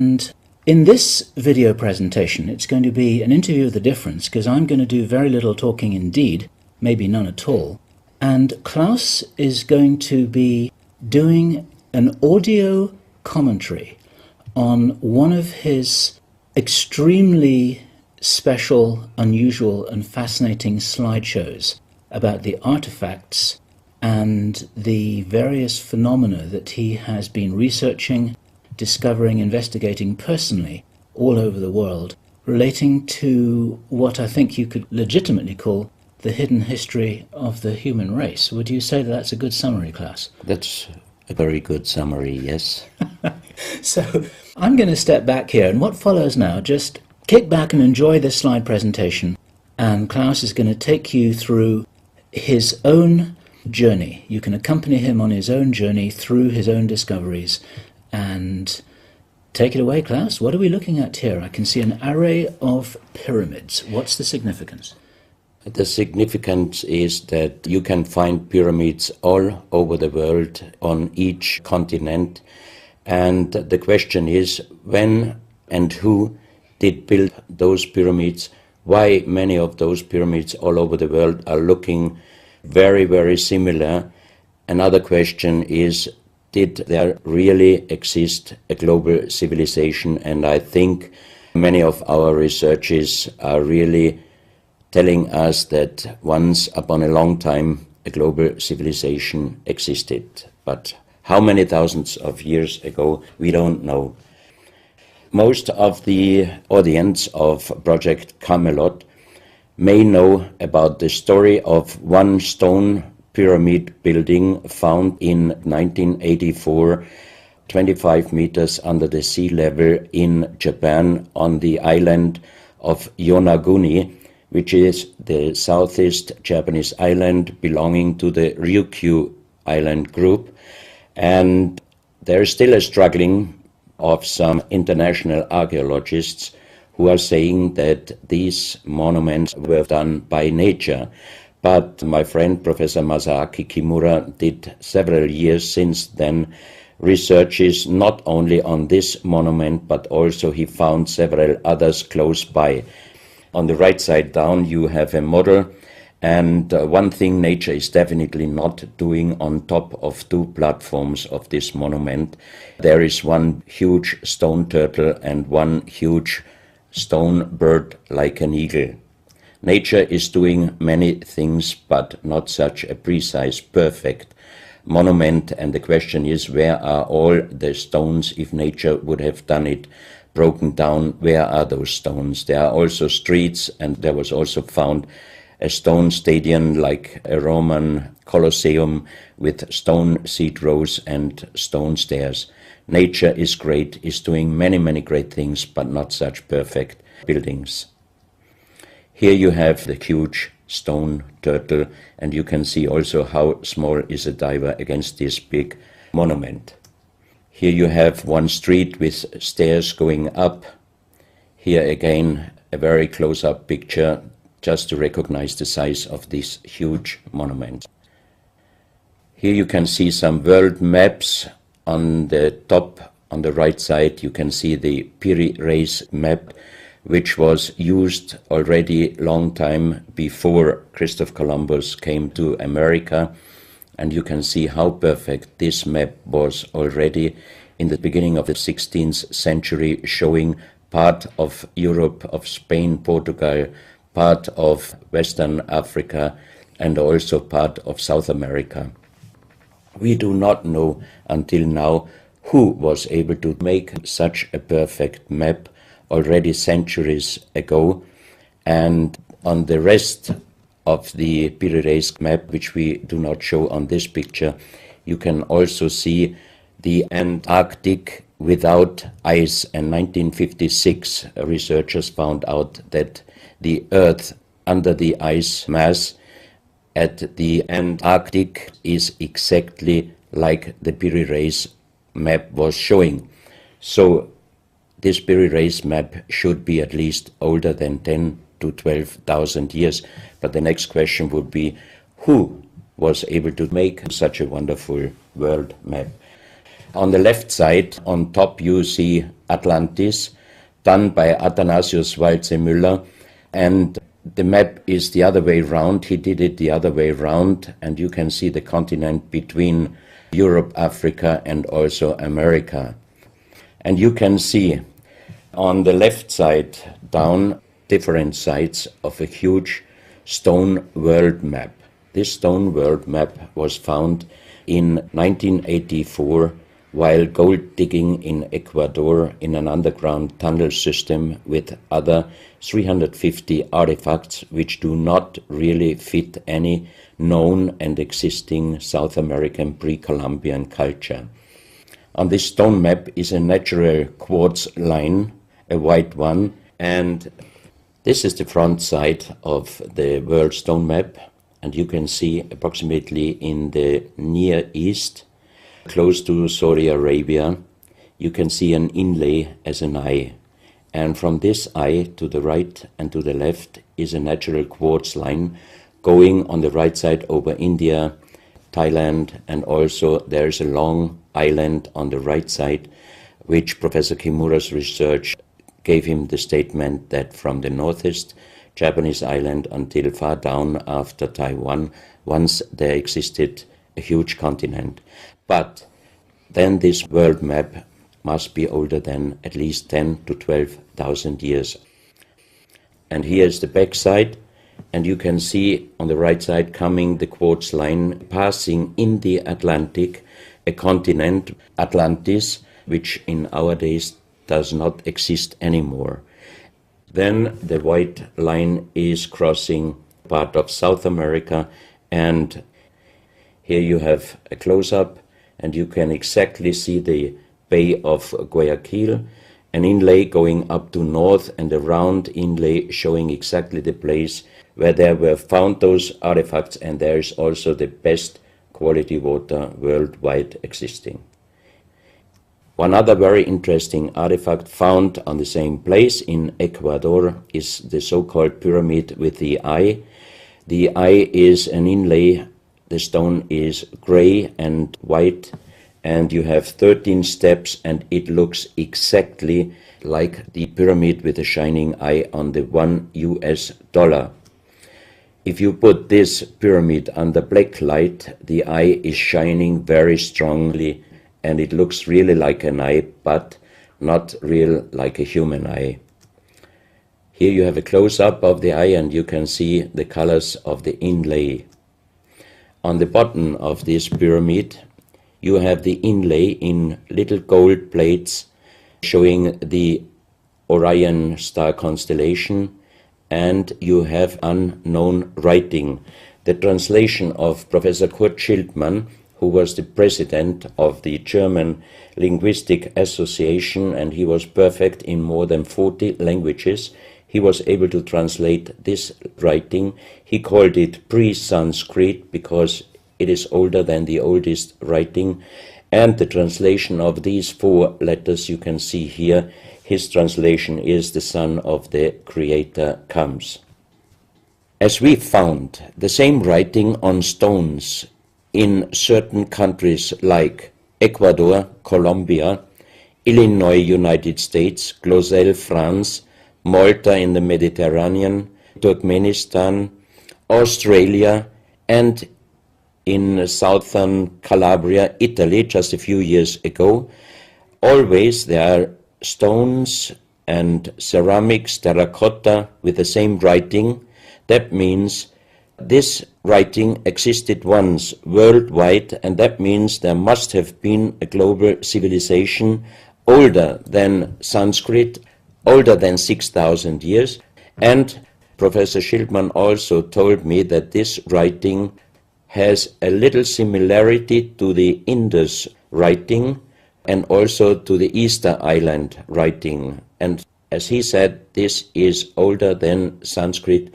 And in this video presentation, it's going to be an interview of the difference, because I'm going to do very little talking indeed, maybe none at all. And Klaus is going to be doing an audio commentary on one of his extremely special, unusual and fascinating slideshows about the artifacts and the various phenomena that he has been researching, discovering, investigating personally all over the world, relating to what I think you could legitimately call the hidden history of the human race. Would you say that that's a good summary, Klaus? That's a very good summary, yes. So I'm going to step back here, and what follows now, just kick back and enjoy this slide presentation, and Klaus is going to take you through his own journey. You can accompany him on his own journey through his own discoveries. And take it away, Klaus. What are we looking at here? I can see an array of pyramids. What's the significance? The significance is that you can find pyramids all over the world, on each continent. And the question is, when and who did build those pyramids? Why many of those pyramids all over the world are looking very, very similar? Another question is, did there really exist a global civilization? And I think many of our researchers are really telling us that once upon a long time a global civilization existed. But how many thousands of years ago, we don't know. Most of the audience of Project Camelot may know about the story of one stone pyramid building found in 1984, 25 meters under the sea level in Japan, on the island of Yonaguni, which is the southeast Japanese island belonging to the Ryukyu island group. And there is still a struggling of some international archaeologists who are saying that these monuments were done by nature. But my friend Professor Masaaki Kimura did several years since then researches not only on this monument, but also he found several others close by. On the right side down you have a model, and one thing nature is definitely not doing on top of two platforms of this monument. There is one huge stone turtle and one huge stone bird like an eagle. Nature is doing many things, but not such a precise, perfect monument. And the question is, where are all the stones? If nature would have done it broken down, where are those stones? There are also streets, and there was also found a stone stadium like a Roman Colosseum with stone seat rows and stone stairs. Nature is great, is doing many, many great things, but not such perfect buildings. Here you have the huge stone turtle, and you can see also how small is a diver against this big monument. Here you have one street with stairs going up. Here again a very close-up picture just to recognize the size of this huge monument. Here you can see some world maps. On the top, on the right side, you can see the Piri Reis map, which was used already long time before Christopher Columbus came to America. And you can see how perfect this map was already in the beginning of the 16th century, showing part of Europe, of Spain, Portugal, part of Western Africa, and also part of South America. We do not know until now who was able to make such a perfect map already centuries ago. And on the rest of the Piri Reis map, which we do not show on this picture, you can also see the Antarctic without ice. In 1956, researchers found out that the Earth under the ice mass at the Antarctic is exactly like the Piri Reis map was showing. So this Piri Reis map should be at least older than 10 to 12,000 years. But the next question would be, who was able to make such a wonderful world map? On the left side, on top, you see Atlantis, done by Athanasius Walzemüller, and the map is the other way round. He did it the other way round, and you can see the continent between Europe, Africa, and also America. And you can see on the left side down different sides of a huge stone world map. This stone world map was found in 1984 while gold digging in Ecuador in an underground tunnel system with other 350 artifacts which do not really fit any known and existing South American pre-Columbian culture. On this stone map is a natural quartz line, a white one, and this is the front side of the world stone map, and you can see approximately in the Near East, close to Saudi Arabia, you can see an inlay as an eye. And from this eye to the right and to the left is a natural quartz line going on the right side over India, Thailand, and also there is a long island on the right side, which Professor Kimura's research gave him the statement that from the northeast Japanese island until far down after Taiwan, once there existed a huge continent. But then this world map must be older than at least 10 to 12,000 years. And here is the back side, and you can see on the right side coming the quartz line passing in the Atlantic, a continent, Atlantis, which in our days does not exist anymore. Then the white line is crossing part of South America, and here you have a close-up, and you can exactly see the Bay of Guayaquil, an inlay going up to north, and a round inlay showing exactly the place where there were found those artifacts, and there is also the best quality water worldwide existing. One other very interesting artifact found on the same place in Ecuador is the so-called pyramid with the eye. The eye is an inlay, the stone is gray and white, and you have 13 steps, and it looks exactly like the pyramid with a shining eye on the $1. If you put this pyramid under black light, the eye is shining very strongly, and it looks really like an eye, but not real like a human eye. Here you have a close-up of the eye, and you can see the colors of the inlay. On the bottom of this pyramid, you have the inlay in little gold plates showing the Orion star constellation, and you have unknown writing. The translation of Professor Kurt Schildmann, who was the president of the German Linguistic Association, and he was perfect in more than 40 languages. He was able to translate this writing. He called it pre-Sanskrit because it is older than the oldest writing. And the translation of these 4 letters you can see here, his translation is "the Son of the Creator comes." As we found the same writing on stones in certain countries like Ecuador, Colombia, Illinois, United States, Clausel, France, Malta in the Mediterranean, Turkmenistan, Australia, and in southern Calabria, Italy, just a few years ago. Always there are stones and ceramics, terracotta, with the same writing. That means this writing existed once worldwide, and that means there must have been a global civilization older than Sanskrit, older than 6,000 years. And Professor Schildmann also told me that this writing has a little similarity to the Indus writing and also to the Easter Island writing. And as he said, this is older than Sanskrit.